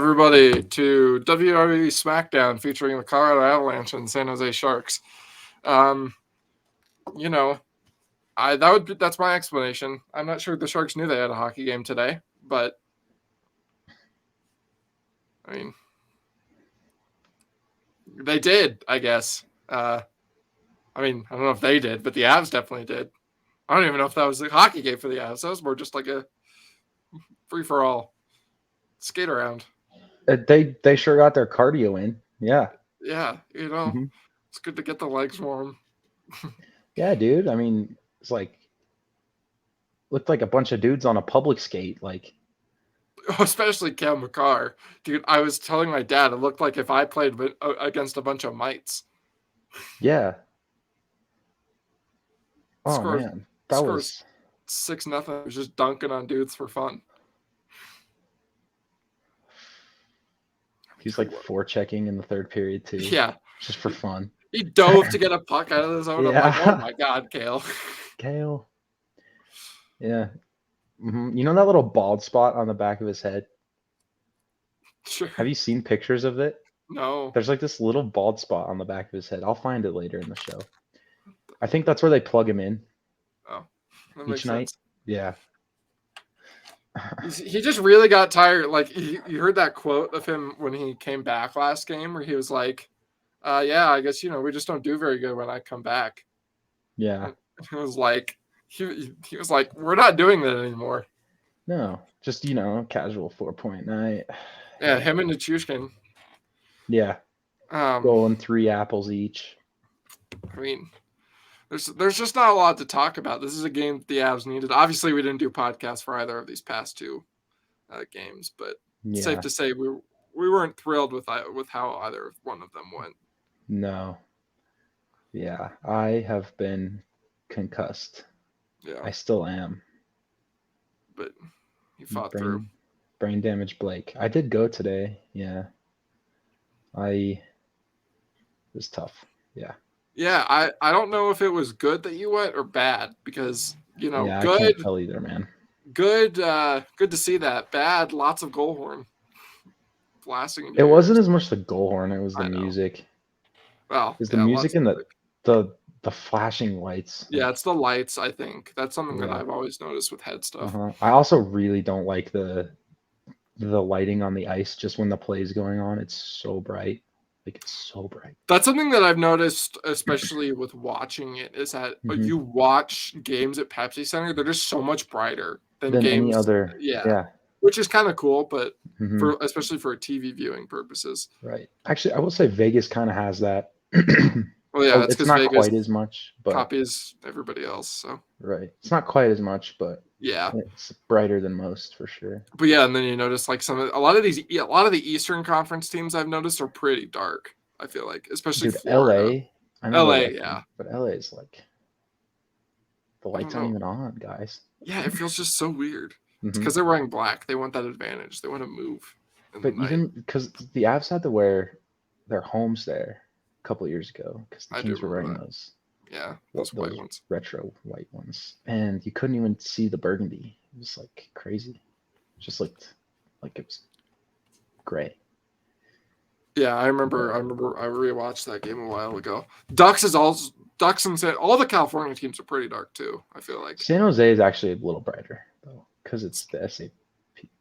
everybody to WWE SmackDown featuring the Colorado Avalanche and San Jose Sharks. You know, that's my explanation. I'm not sure the Sharks knew they had a hockey game today, but I mean, they did, I guess. I don't know if they did, but the Avs definitely did. I don't even know if that was a hockey game for the Avs. That was more just like a free-for-all skate around. They sure got their cardio in. Yeah. Yeah, It's good to get the legs warm. Yeah, dude. I mean, it's like looked like a bunch of dudes on a public skate. Like, especially Cale Makar, dude. I was telling my dad it looked like if I played against a bunch of mites. Yeah. Oh man, that was 6-0. It was just dunking on dudes for fun. He's like forechecking in the third period too. Yeah, just for fun. He dove to get a puck out of the zone. Yeah. I'm like, oh my god, Cale. Cale. Yeah. Mm-hmm. You know that little bald spot on the back of his head? Sure. Have you seen pictures of it? No. There's like this little bald spot on the back of his head. I'll find it later in the show. I think that's where they plug him in. Oh, that each night. Sense. Yeah. He just really got tired. Like you heard that quote of him when he came back last game, where he was like, "Yeah, I guess we just don't do very good when I come back." Yeah. And it was like he was like, "We're not doing that anymore." No, just casual 4-point night. Yeah, him and Nichushkin. Yeah. Going 3 apples each. I mean, there's just not a lot to talk about. This is a game that the Avs needed. Obviously, we didn't do podcasts for either of these past two games, but it's safe to say we weren't thrilled with how either one of them went. No. Yeah, I have been concussed. Yeah, I still am. But he fought through. Brain damage, Blake. I did go today. Yeah. It was tough. Yeah. Yeah, I don't know if it was good that you went or bad because good. I can't tell either, man. Good to see that. Bad, lots of goal horn blasting. It wasn't as much the goal horn; it was the music. Well, it was the music and the flashing lights. Yeah, it's the lights. I think that's something that I've always noticed with head stuff. I also really don't like the lighting on the ice just when the play is going on. It's so bright. Like, it's so bright. That's something that I've noticed, especially with watching it, is that you watch games at Pepsi Center, they're just so much brighter than games. Any other. Yeah. Which is kind of cool, but especially for TV viewing purposes. Right. Actually, I will say Vegas kind of has that. Well, yeah, it's not Vegas quite as much, but copies everybody else. So right, it's not quite as much, but yeah, it's brighter than most for sure. But yeah, and then you notice like a lot of the Eastern Conference teams I've noticed are pretty dark. I feel like, especially Florida. LA, yeah, but LA is like the lights aren't even on, guys. Yeah, it feels just so weird. It's because they're wearing black. They want that advantage. They want to move. But even because the Avs had to wear their homes there a couple years ago because the Kings were wearing those. Yeah, those white ones, retro white ones, and you couldn't even see the burgundy. It was like crazy. It just looked like it was gray. Yeah, I remember. I rewatched that game a while ago. Ducks and San. All the California teams are pretty dark too. I feel like San Jose is actually a little brighter though because it's the SAP.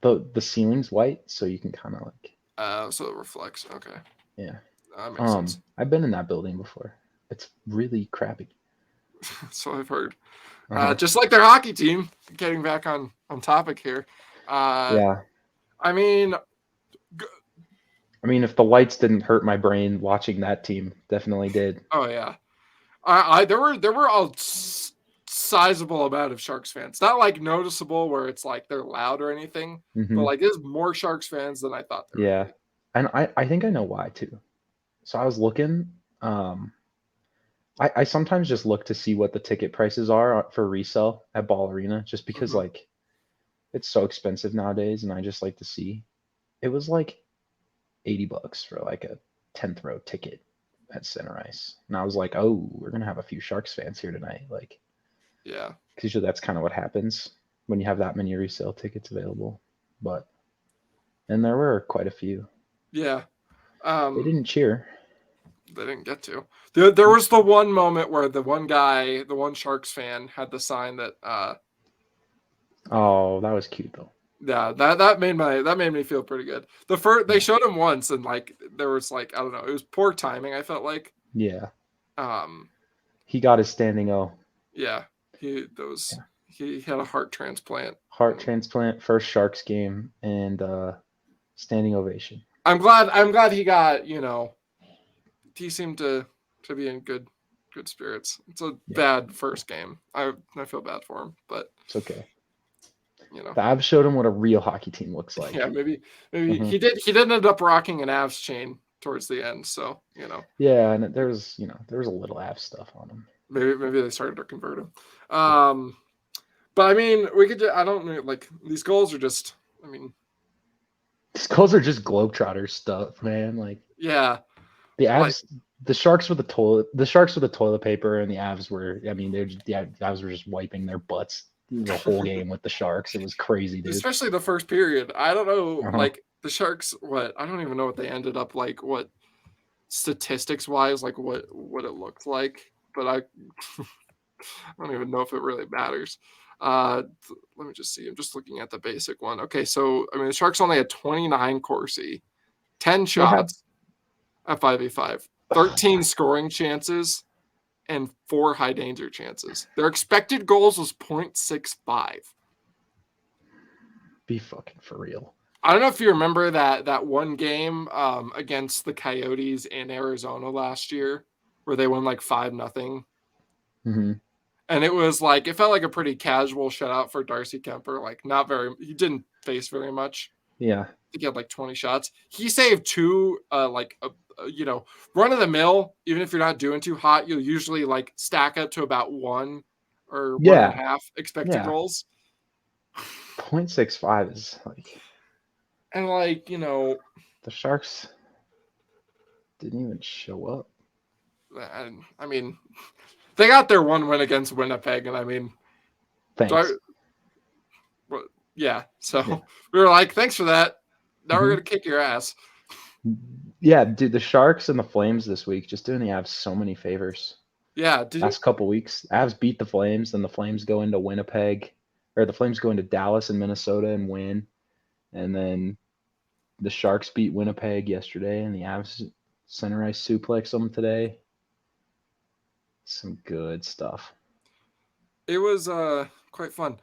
The ceiling's white, so you can kind of like. So it reflects. Okay. Yeah. That makes sense. I've been in that building before. It's really crappy. So I've heard. Just like their hockey team. Getting back on topic here. Yeah. I mean, if the lights didn't hurt my brain, watching that team definitely did. Oh yeah. There were a sizable amount of Sharks fans. Not like noticeable where it's like they're loud or anything, but like there's more Sharks fans than I thought there would be. And I think I know why too. So I was looking. I sometimes just look to see what the ticket prices are for resale at Ball Arena, just because like it's so expensive nowadays, and I just like to see. It was like $80 for like a 10th row ticket at Center Ice, and I was like, oh, we're gonna have a few Sharks fans here tonight, like. Yeah. Because that's kind of what happens when you have that many resale tickets available, but. And there were quite a few. Yeah. They didn't cheer. They didn't get to. There was the one moment where the one Sharks fan had the sign that Oh, that was cute though. yeah, that made me feel pretty good. The first they showed him once and like there was like I don't know, it was poor timing, I felt like. Yeah. Um He got his standing O. yeah, he had a heart transplant. Heart transplant, first Sharks game, and standing ovation. I'm glad he got, he seemed to be in good spirits. It's a bad first game. I feel bad for him, but it's okay. You know, The Avs showed him what a real hockey team looks like. Yeah, maybe he did end up rocking an Avs chain towards the end, so Yeah, and there was a little Avs stuff on him. Maybe they started to convert him. But I mean, we could. I don't know. Like these goals are just. I mean, these goals are just Globetrotter stuff, man. Like yeah, the Avs, the Sharks with the toilet paper, and the Avs were. I mean, the Avs were just wiping their butts the whole game with the Sharks. It was crazy, dude. Especially the first period. I don't know, like the Sharks. What I don't even know what they ended up like. What statistics wise, like what it looked like, but I don't even know if it really matters. Let me just see. I'm just looking at the basic one. Okay, so I mean the Sharks only had 29 Corsi, 10 shots at 5v5, 13 scoring chances, and 4 high danger chances. Their expected goals was 0.65. Be fucking for real. I don't know if you remember that one game against the Coyotes in Arizona last year where they won like 5-0. Mm-hmm. And it was like, it felt like a pretty casual shutout for Darcy Kemper. Like, he didn't face very much. Yeah. He had like 20 shots. He saved 2, run of the mill. Even if you're not doing too hot, you'll usually like stack up to about 1 or 1.5 expected goals. 0.65 is like. And like, the Sharks didn't even show up. And I mean, they got their 1 win against Winnipeg, and I mean, thanks. So we were like, thanks for that. Now we're gonna kick your ass. Yeah, dude, the Sharks and the Flames this week just doing the Avs so many favors. Yeah, last couple weeks, Avs beat the Flames, then the Flames go into Winnipeg, or the Flames go into Dallas and Minnesota and win, and then the Sharks beat Winnipeg yesterday, and the Avs center ice suplex them today. Some good stuff. It was quite fun.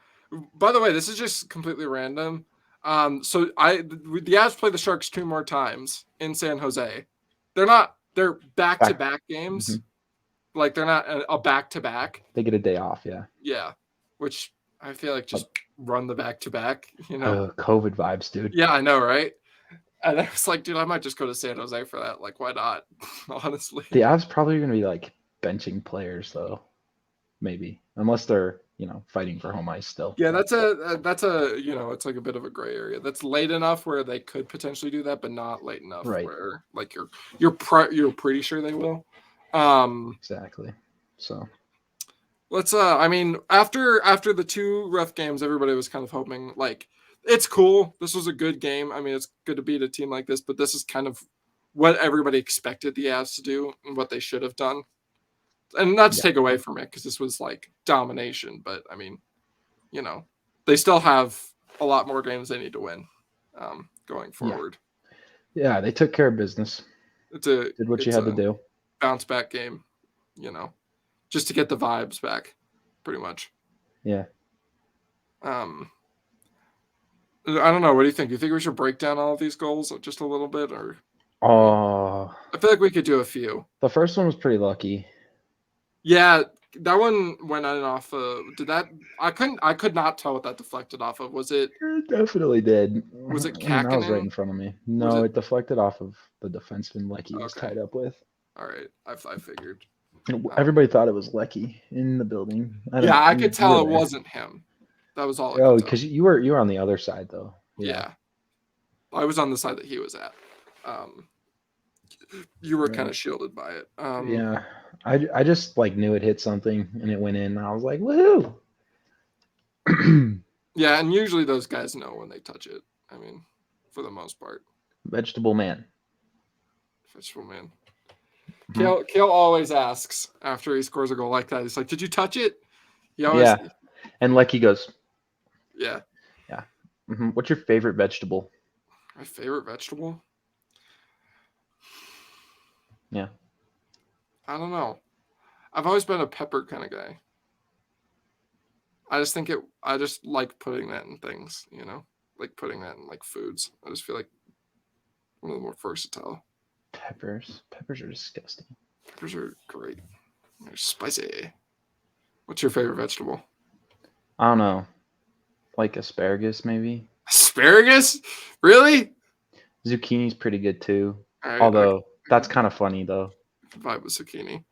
By the way, this is just completely random. So the Avs play the Sharks 2 more times in San Jose. They're back-to-back games. Mm-hmm. Like they're not a back-to-back. They get a day off, yeah. Yeah, which I feel like just run the back-to-back, COVID vibes, dude. Yeah, I know, right? And I was like, dude, I might just go to San Jose for that. Like, why not? Honestly. The Avs probably going to be like benching players though. Maybe. Unless they're, fighting for home ice still. Yeah, that's a it's like a bit of a gray area. That's late enough where they could potentially do that, but not late enough where like you're pretty sure they will. Exactly. So let's I mean, after the 2 rough games, everybody was kind of hoping like it's cool. This was a good game. I mean, it's good to beat a team like this, but this is kind of what everybody expected the Avs to do and what they should have done. And not to take away from it, because this was like domination, but I mean, they still have a lot more games they need to win going forward. Yeah, they took care of business. Did what you had to do. Bounce back game, just to get the vibes back, pretty much. Yeah. I don't know. What do you think? Do you think we should break down all of these goals just a little bit, or? I feel like we could do a few. The first one was pretty lucky. Yeah, that one went on and off. Did that? I could not tell what that deflected off of. Was it? It definitely did. Was it Kakkonen? That was right in front of me. No, it deflected off of the defenseman Lecky was tied up with. All right, I figured. Everybody thought it was Lecky in the building. I could tell it wasn't him. That was all. Oh, because you were on the other side though. Yeah, I was on the side that he was at. You were kind of shielded by it. Yeah, I just like knew it hit something and it went in. And I was like, woohoo! Yeah, and usually those guys know when they touch it. I mean, for the most part. Vegetable man. Vegetable man. Mm-hmm. Cale always asks after he scores a goal like that. He's like, "Did you touch it?" He always, Yeah, and Lecky goes, yeah. yeah. Mm-hmm. What's your favorite vegetable? My favorite vegetable? Yeah. I don't know. I've always been a pepper kind of guy. I just like putting that in things, like putting that in like foods. I just feel like one of the more versatile. Peppers. Peppers are disgusting. Peppers are great. They're spicy. What's your favorite vegetable? I don't know. Like asparagus, maybe. Asparagus? Really? Zucchini's pretty good too. I Although that's kind of funny though. can vibe with zucchini.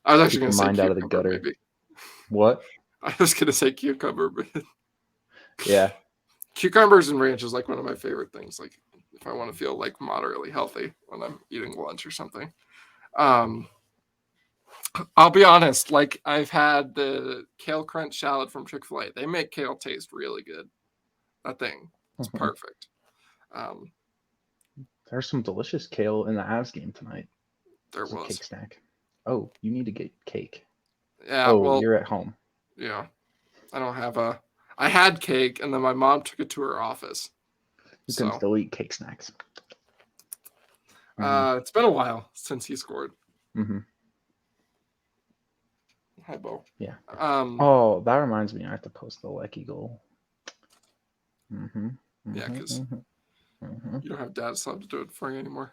I was actually Keep going your to say mind out of the cucumber, gutter. maybe. What? I was going to say cucumber, but Yeah. cucumbers and ranch is like one of my favorite things. Like if I want to feel like moderately healthy when I'm eating lunch or something. I'll be honest. Like I've had the kale crunch salad from Chick-fil-A. They make kale taste really good. That thing, it's perfect. There's some delicious kale in the Avs game tonight. There It's a was cake snack. Oh, you need to get cake. Yeah. Oh, Well, you're at home. yeah. I don't have a. I had cake, and then my mom took it to her office. You can still eat cake snacks. It's been a while since he scored. Mm-hmm. Hi, Bo. Yeah. Oh, that reminds me. I have to post the Lecky goal. Mm-hmm. Yeah, because you don't have data sub to do it for you anymore.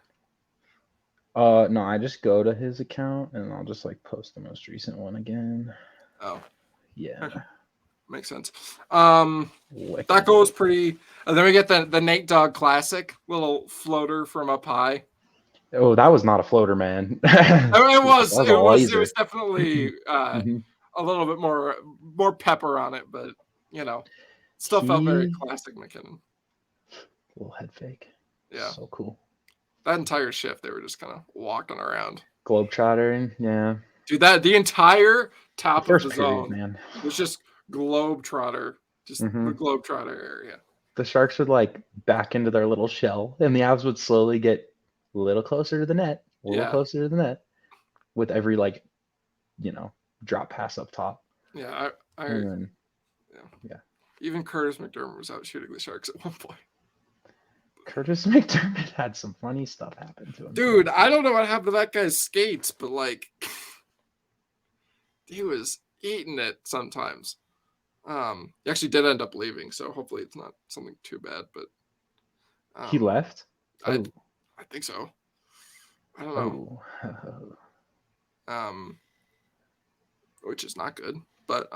No, I just go to his account and I'll just like post the most recent one again. Oh. Yeah. Makes sense. That goal was pretty. And then we get the Nate Dogg classic little floater from up high. Oh, that was not a floater, man. It was definitely mm-hmm. a little bit more pepper on it, but still felt very classic McKinnon. Little head fake. Yeah. So cool. That entire shift, they were just kind of walking around. Globetrottering, yeah. Dude, the entire top of the period, zone man. was just Globetrotter, just the Globetrotter area. The Sharks would like back into their little shell, and the Avs would slowly get a little closer to the net, closer to the net, with every drop pass up top. Yeah, yeah. Even Curtis McDermott was out shooting the Sharks at one point. Curtis McDermott had some funny stuff happen to him. Dude, I don't know what happened to that guy's skates, but like he was eating it sometimes. He actually did end up leaving, so hopefully it's not something too bad. But he left. I think so. I don't know. Which is not good, but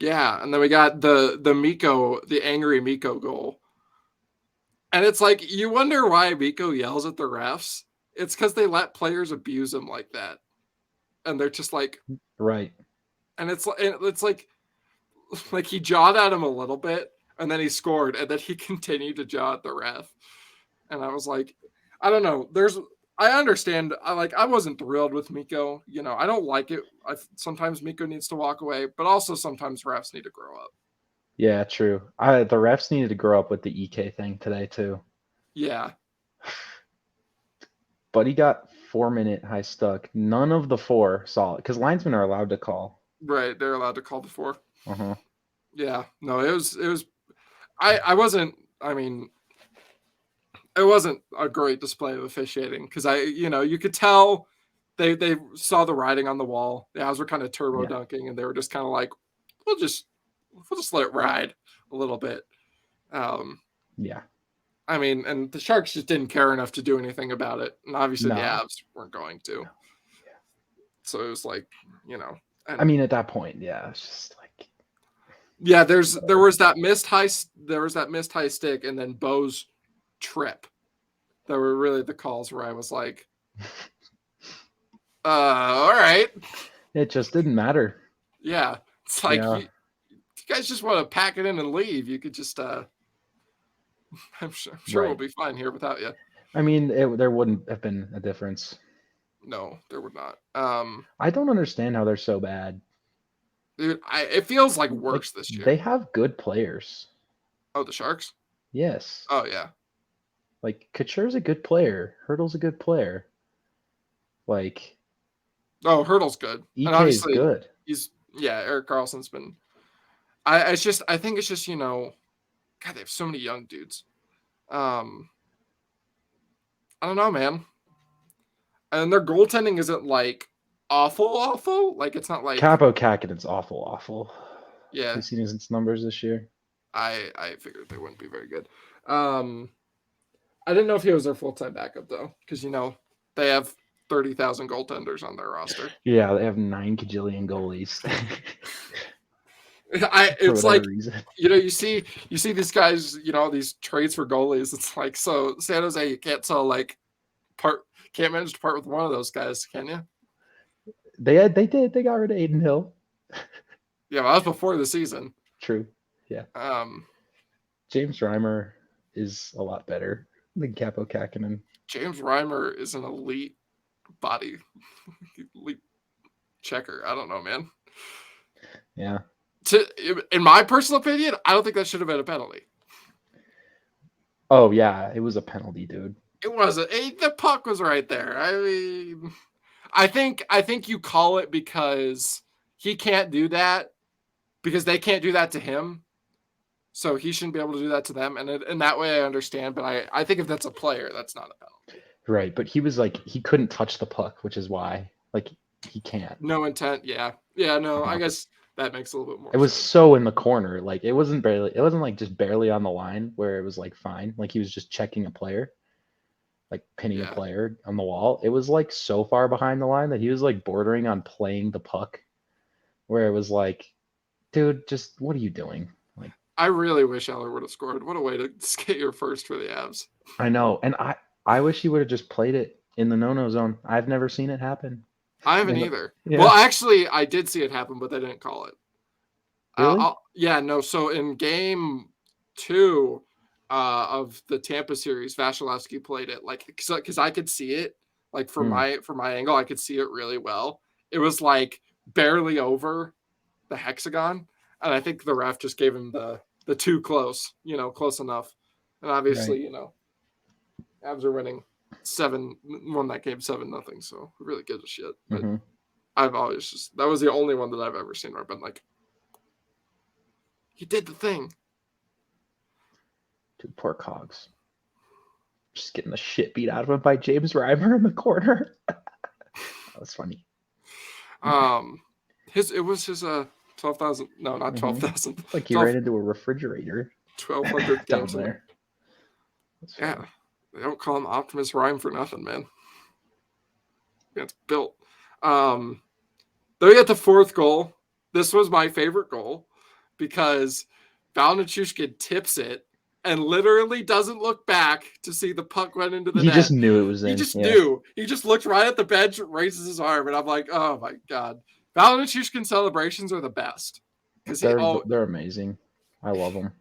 yeah. And then we got the angry Mikko goal, and it's like you wonder why Mikko yells at the refs. It's because they let players abuse him like that, and they're just like, right. And it's like he jawed at him a little bit, and then he scored, and then he continued to jaw at the ref, and I was like, I don't know. I understand. I wasn't thrilled with Mikko. I don't like it. Sometimes Mikko needs to walk away, but also sometimes refs need to grow up. Yeah, true. The refs needed to grow up with the EK thing today too. Yeah. But he got 4-minute high stuck. None of the 4 saw it because linesmen are allowed to call. Right, they're allowed to call the 4. Yeah, no, it was. I wasn't. I mean, it wasn't a great display of officiating because you could tell they saw the writing on the wall. The Avs were kind of turbo dunking, and they were just kind of like, we'll just let it ride a little bit. Yeah. I mean, and the Sharks just didn't care enough to do anything about it, and obviously the Avs weren't going to. Yeah. So it was like, I mean, at that point, yeah, it's just like. Yeah, there was that missed high stick, and then Beau's trip. That were really the calls where I was like, all right. It just didn't matter. Yeah. It's like, you guys just want to pack it in and leave. You could just, I'm sure we'll be fine here without you. I mean, there wouldn't have been a difference. No, there would not. I don't understand how they're so bad. Dude, it feels like worse this year. They have good players. Oh, the Sharks? Yes. Oh yeah. Like Couture's a good player. Hurdle's a good player. Like Oh, Hurdle's good, and EK is obviously good. Erik Karlsson's been. I think it's just God, they have so many young dudes. I don't know, man. And their goaltending isn't like awful. Like it's not like Capo Kakinen's awful. yeah. Have you seen his numbers this year? I figured they wouldn't be very good. I didn't know if he was their full time backup though, because they have 30,000 goaltenders on their roster. Yeah, they have 9 kajillion goalies. For It's whatever like reason. you see these guys, these trades for goalies. It's like, so San Jose, you can't sell can't manage to part with one of those guys, can you? They did. They got rid of Aiden Hill. Yeah, well, that was before the season. True. Yeah. James Reimer is a lot better than Capo Kakinen. James Reimer is an elite body, elite checker. I don't know, man. Yeah. In my personal opinion, I don't think that should have been a penalty. Oh yeah, it was a penalty, dude. It wasn't. The puck was right there. I mean, I think you call it because he can't do that, because they can't do that to him. So he shouldn't be able to do that to them. And in that way, I understand. But I think if that's a player, that's not a penalty. Right, but he was like, he couldn't touch the puck, which is why, like, he can't. No intent. Yeah. No. I guess that makes a little bit more. It was sense. so in the corner, like it wasn't like just barely on the line where it was like fine, like he was just checking a player, like pinning a player on the wall. It was like so far behind the line that he was like bordering on playing the puck, where it was like, dude, just what are you doing? Like, I really wish Eller would have scored. What a way to skate your first for the Avs. I know, and I wish he would have just played it in the no-no zone. I've never seen it happen. I haven't either. Yeah. Well, actually, I did see it happen, but they didn't call it. Really? No. So in game 2 of the Tampa series, Vasilevsky played it like because I could see it like from my angle, I could see it really well. It was like barely over the hexagon, and I think the ref just gave him the too close, close enough. And obviously, Avs are winning won that game 7-0, so who really gives a shit? But I've always that was the only one that I've ever seen where I've been like, he did the thing. Dude, poor Cogs. Just getting the shit beat out of him by James Reimer in the corner. That was funny. It was his 12,000. No, not 12,000. It's like he ran into a refrigerator. 1,200 down games there. Yeah, they don't call him Optimus Rhyme for nothing, man. Yeah, it's built. Then we got the fourth goal. This was my favorite goal because Valnichushkin tips it and literally doesn't look back to see the puck went into the net. He just knew it was in. He just knew. He just looked right at the bench, raises his arm, and I'm like, oh my God. Valnichushkin celebrations are the best. They're amazing. I love them.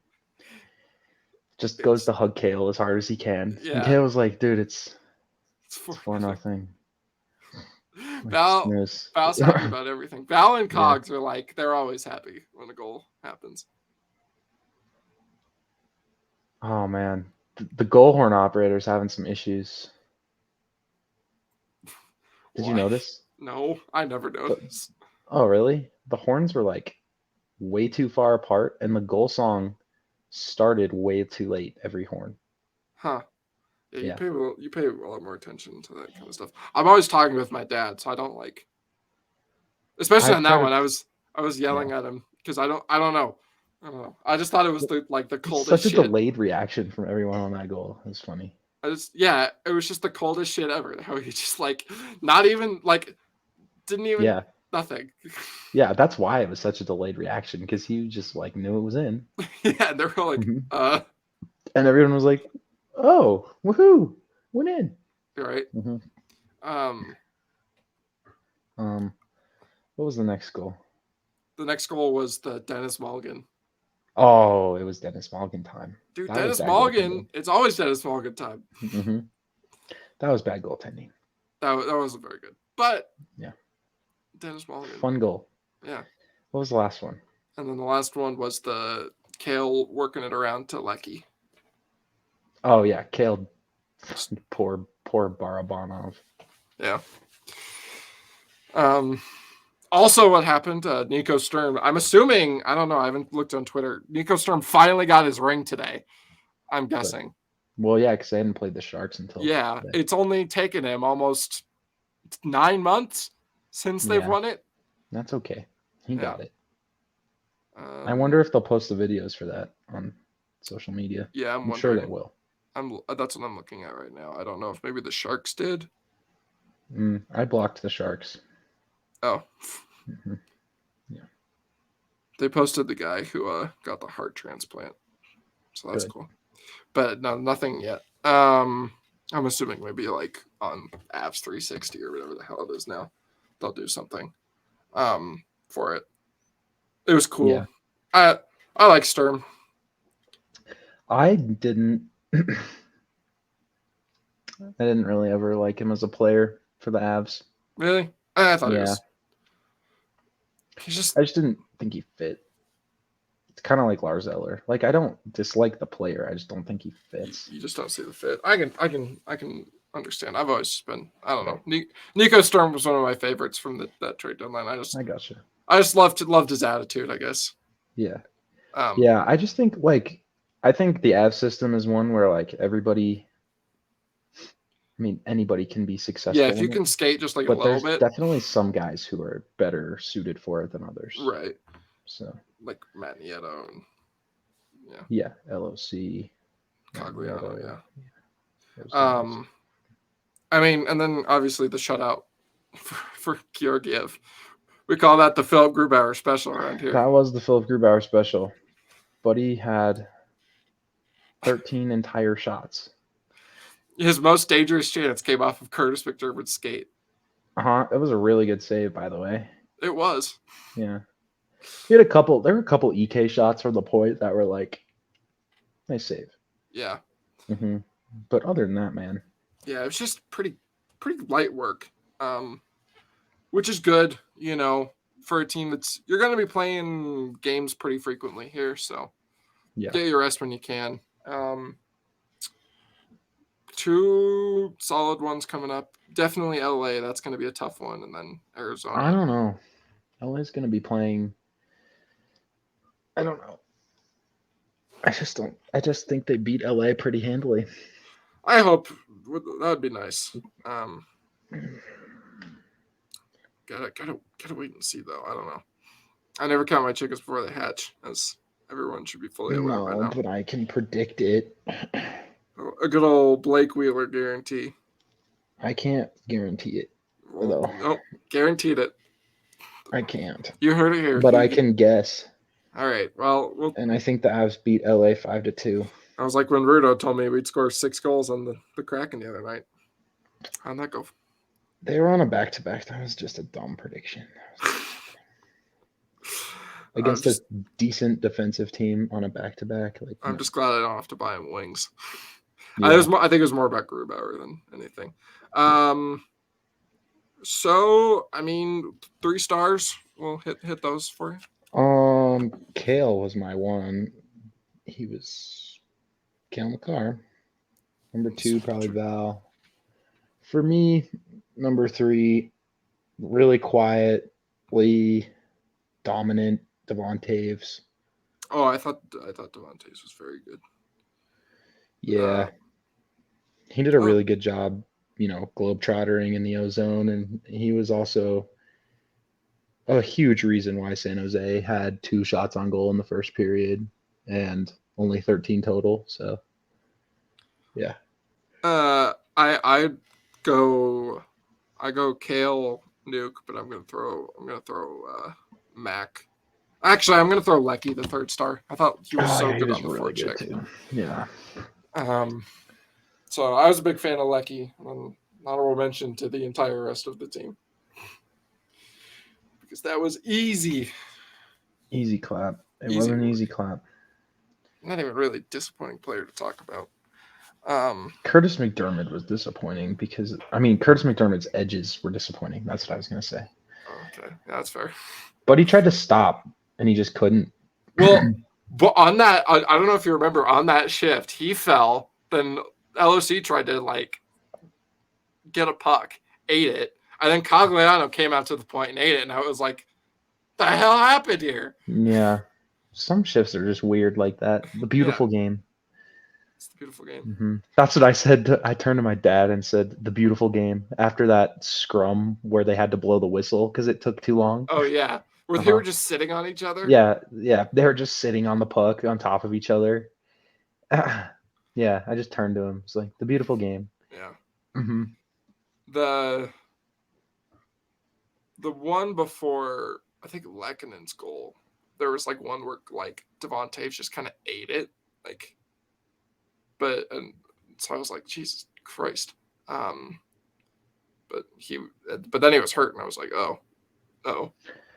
Just goes to hug Cale as hard as he can. Yeah. And Cale was like, dude, it's 4-0. Val's happy about everything. Val and Cogs are like, they're always happy when a goal happens. Oh, man. The goal horn operator's having some issues. Did you notice? No, I never noticed. Oh, really? The horns were like way too far apart, and the goal song started way too late every horn. Huh. Yeah, you pay a lot more attention to that kind of stuff. I'm always talking with my dad, so I don't like, especially on that one. I was yelling at him because I don't know. I just thought it was the coldest. Such a delayed reaction from everyone on that goal. It was funny. It was just the coldest shit ever. How he just not even didn't even nothing. Yeah, that's why it was such a delayed reaction, because he just knew it was in. Yeah, they were like, and everyone was like, "Oh, woohoo, went in!" Right. What was the next goal? The next goal was the Denis Malgin. Oh, it was Denis Malgin time. Dude, Denis Malgin. It's always Denis Malgin time. That was bad goaltending. That wasn't very good. But yeah, Denis Malgin. Fun goal. Yeah. What was the last one? And then the last one was the Cale working it around to Lecky. Oh yeah, Cale. Poor Barabanov. Yeah. Also, what happened? Nico Sturm. I'm assuming. I don't know. I haven't looked on Twitter. Nico Sturm finally got his ring today. I'm guessing. Well, yeah, because they hadn't played the Sharks until. Yeah, today. it's only taken him almost 9 months since they've won it. That's okay. He got it. I Um, wonder if they'll post the videos for that on social media. Yeah, I'm sure they will. That's what I'm looking at right now. I don't know if maybe the Sharks did. I blocked the Sharks. Oh. Mm-hmm. Yeah. They posted the guy who got the heart transplant. So that's cool. But no, nothing yet. I'm assuming maybe like on Avs 360 or whatever the hell it is now. They'll do something for it. It was cool. Yeah. I like Sturm. I didn't really ever like him as a player for the Avs. Really? I thought he was. I just didn't think he fit. It's kind of like Lars Eller. Like, I don't dislike the player. I just don't think he fits. You just don't see the fit. I can understand. I've always been. I don't know. Nico Sturm was one of my favorites from that trade deadline. I gotcha. I just loved his attitude, I guess. Yeah. I just think I think the Avs system is one where like everybody. I mean, anybody can be successful. Yeah, if you can skate just like a little bit. But there's definitely some guys who are better suited for it than others. Right. So. Like Matt Nieto and Yeah, LOC. Cogliano, yeah. I mean, and then obviously the shutout for Georgiev. We call that the Philip Grubauer special around here. That was the Philip Grubauer special. Buddy had 13 entire shots. His most dangerous chance came off of Curtis McDermott's skate. It was a really good save, by the way. It was. Yeah. There were a couple EK shots from the point that were like, nice save. Yeah. Mm-hmm. But other than that, man. Yeah, it was just pretty light work, which is good, for a team you're going to be playing games pretty frequently here. So get your rest when you can. 2 solid ones coming up. Definitely LA. That's going to be a tough one. And then Arizona. I don't know. LA's going to be playing. I don't know. I just think they beat LA pretty handily. I hope that would be nice. Gotta wait and see though. I don't know. I never count my chickens before they hatch, as everyone should be fully aware by now. But I can predict it. A good old Blake Wheeler guarantee. I can't guarantee it. Though. Nope, guaranteed it. I can't. You heard it here. But I can guess. All right. Well, and I think the Avs beat LA 5-2. I was like when Rudo told me we'd score 6 goals on the Kraken the other night. How'd that go? They were on a back-to-back. That was just a dumb prediction. Against a decent defensive team on a back-to-back. I'm just glad I don't have to buy him wings. Yeah. I think it was more about Grubauer than anything. So, I mean, 3 stars. We'll hit those for you. Cale was my one. He was Cale Makar. Number 2, probably Val. For me, number 3, really quietly dominant Devontaeves. Oh, I thought Devontaeves was very good. Yeah. He did a really good job, globetrottering in the ozone, and he was also a huge reason why San Jose had 2 shots on goal in the first period and only 13 total. So, yeah. I go Cale, Nuke, but I'm gonna throw Mac. Actually, I'm gonna throw Lecky, the 3rd star. I thought he was so good on the really forecheck too. Yeah. So I was a big fan of Lecky, and honorable mention to the entire rest of the team because that was easy. Easy clap. It was an easy clap. Not even really disappointing player to talk about. Curtis McDermott was disappointing because Curtis McDermott's edges were disappointing. That's what I was gonna say. Okay, yeah, that's fair. But he tried to stop and he just couldn't. Well, but on that, I don't know if you remember, on that shift, he fell. then LOC tried to like get a puck, ate it, and then Cogliano came out to the point and ate it, and I was like, "The hell happened here?" Yeah, some shifts are just weird like that. The beautiful game. It's the beautiful game. Mm-hmm. That's what I said. I turned to my dad and said, "The beautiful game." After that scrum where they had to blow the whistle because it took too long. Oh yeah, where they were just sitting on each other. Yeah, they were just sitting on the puck on top of each other. Yeah, I just turned to him. It's like the beautiful game. Yeah. Mm-hmm. The one before, I think, Lekkonen's goal, there was like one where like Devon Taves just kind of ate it, like. But and so I was like, Jesus Christ. But then he was hurt, and I was like, oh.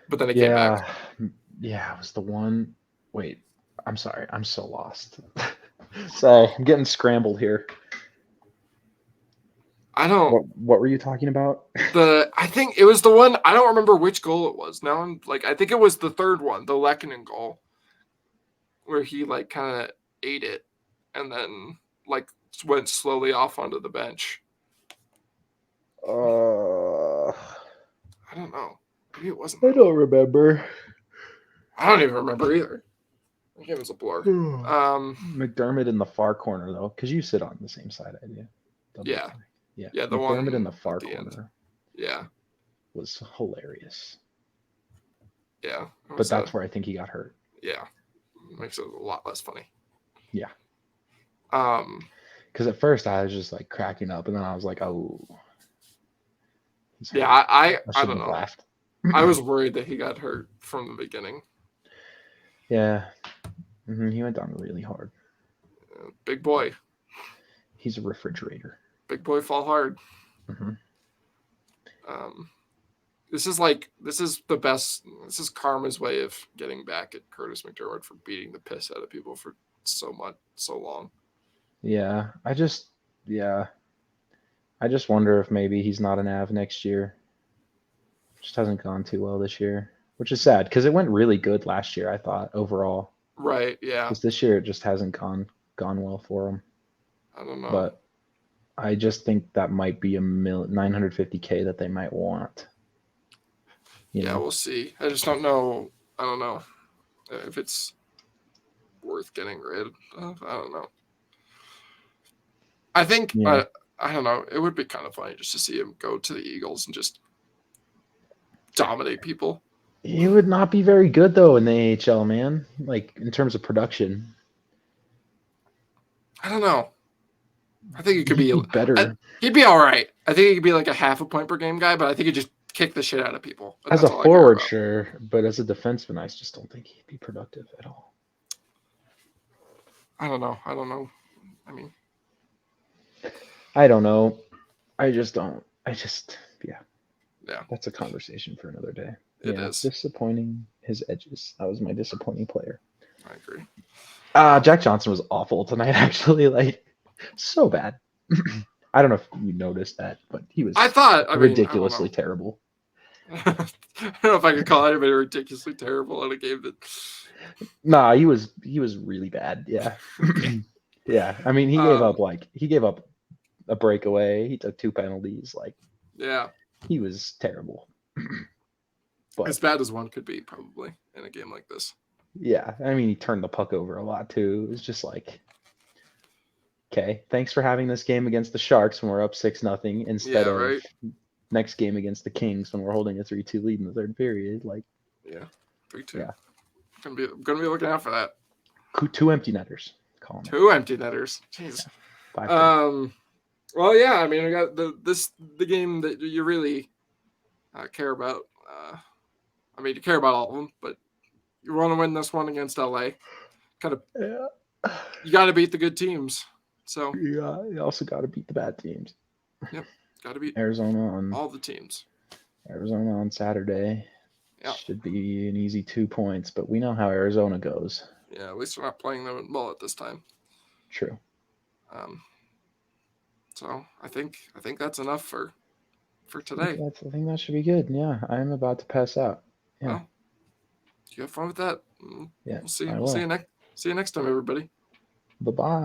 But then he came back. Yeah, it was the one. Wait, I'm sorry, I'm so lost. Sorry, I'm getting scrambled here. I don't. What were you talking about? I think it was the one. I don't remember which goal it was. Now I'm like, I think it was the third one, the Lekkonen goal, where he like kind of ate it, and then like went slowly off onto the bench. I don't know. Maybe it wasn't. I don't remember. I don't even remember either. I think it was a blur. McDermott in the far corner though, because you sit on the same side I do. Yeah. The McDermott one in the far corner. End. Yeah. Was hilarious. Yeah. But that's where I think he got hurt. Yeah. Makes it a lot less funny. Yeah. Because at first I was just like cracking up, and then I was like, oh. Yeah, I don't know. Laughed. I was worried that he got hurt from the beginning. Yeah. Mm-hmm. He went down really hard. Big boy. He's a refrigerator. Big boy fall hard. Mm-hmm. This is the best. This is karma's way of getting back at Curtis McDermott for beating the piss out of people for so long. Yeah, I just wonder if maybe he's not an Av next year. Just hasn't gone too well this year, which is sad because it went really good last year, I thought, overall. Right, yeah. Because this year it just hasn't gone well for him. I don't know. But I just think that might be $950K that they might want. You know? We'll see. I just don't know. I don't know if it's worth getting rid of. I don't know. I think, I don't know. It would be kind of funny just to see him go to the Eagles and just dominate people. He would not be very good though in the AHL, man. Like in terms of production. I don't know. I think he could be better. He'd be all right. I think he could be like a half a point per game guy, but I think he'd just kick the shit out of people. As a forward, sure, but as a defenseman, I just don't think he'd be productive at all. I don't know. I mean, I don't know. I just don't. Yeah. That's a conversation for another day. It is. Disappointing his edges. That was my disappointing player. I agree. Jack Johnson was awful tonight, actually. Like, so bad. I don't know if you noticed that, but he was ridiculously terrible. I don't know if I could call anybody ridiculously terrible in a game that. Nah, he was really bad. Yeah. Yeah. I mean, he gave up a breakaway. He took 2 penalties. Like, yeah, he was terrible. But, as bad as one could be, probably, in a game like this. Yeah. I mean, he turned the puck over a lot, too. It was just like, okay, thanks for having this game against the Sharks when we're up 6-0 instead of next game against the Kings when we're holding a 3-2 lead in the third period. Like, 3-2. Yeah. I'm gonna be looking out for that. 2 empty netters. Two empty netters. Jeez. Yeah. Well, yeah. I mean, I got the game that you really care about. I mean, you care about all of them, but you want to win this one against LA. Kind of. Yeah. You got to beat the good teams. So. Yeah. You also got to beat the bad teams. Yep. Got to beat Arizona on all the teams. Arizona on Saturday. Yeah. Should be an easy 2 points, but we know how Arizona goes. Yeah, at least we're not playing them in bullet this time. True. So I think that's enough for today. I think that should be good. Yeah, I'm about to pass out. Yeah. Well, you have fun with that. Yeah. We'll see. See you next time, everybody. Bye-bye.